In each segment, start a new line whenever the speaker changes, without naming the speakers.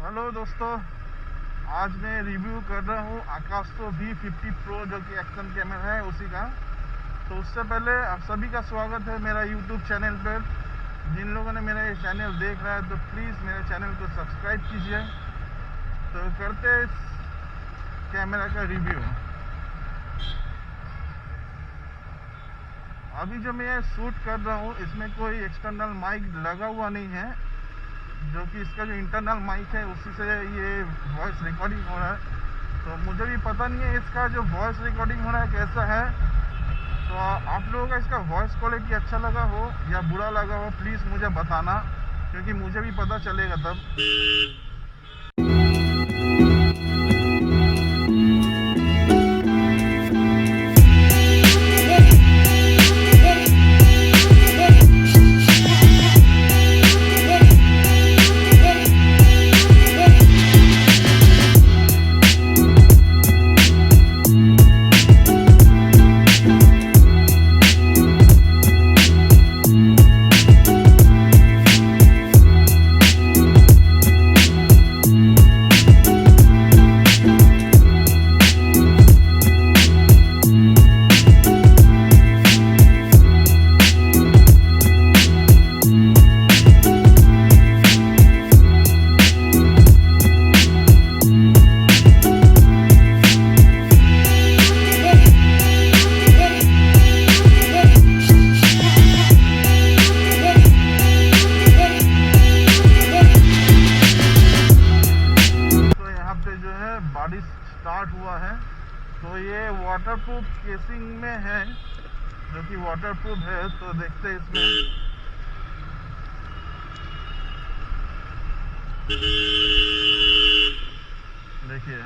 Hello दोस्तों, आज मैं रिव्यू कर रहा हूँ Akaso V50 Pro जो कि एक्शन कैमरा है उसी का। तो उससे पहले आप सभी का स्वागत है मेरा यूट्यूब चैनल पर। जिन लोगों ने मेरा ये चैनल देख रहा है तो प्लीज़ मेरे चैनल को सब्सक्राइब कीजिए। तो करते इस कैमरा का रिव्यू। अभी जो मैं शूट कर रहा हूँ इसमें कोई एक्सटर्नल माइक लगा हुआ नहीं है, जो कि इसका जो इंटरनल माइक है उसी से ये वॉइस रिकॉर्डिंग हो रहा है। तो मुझे भी पता नहीं है इसका जो वॉइस रिकॉर्डिंग हो रहा है कैसा है। तो आप लोगों का इसका वॉइस क्वालिटी अच्छा लगा हो या बुरा लगा हो प्लीज़ मुझे बताना, क्योंकि मुझे भी पता चलेगा तब। बारिश स्टार्ट हुआ है, तो ये वाटरप्रूफ केसिंग में है, जो कि वाटरप्रूफ है। तो देखते हैं इसमें। देखिए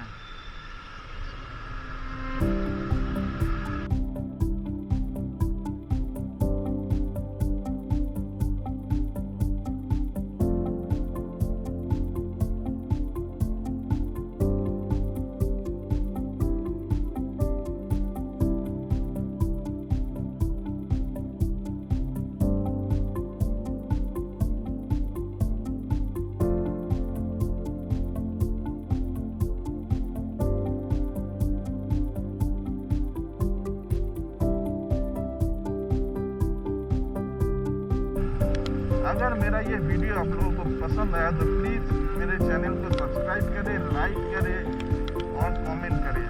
अगर मेरा ये वीडियो आप लोगों को पसंद आया तो प्लीज़ मेरे चैनल को सब्सक्राइब करें, लाइक करें और कमेंट करें।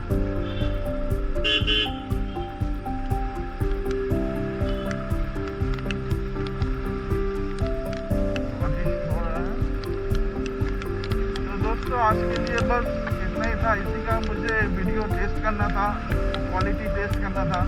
तो दोस्तों आज के लिए बस इतना ही था। इसी का मुझे वीडियो टेस्ट करना था, क्वालिटी टेस्ट करना था।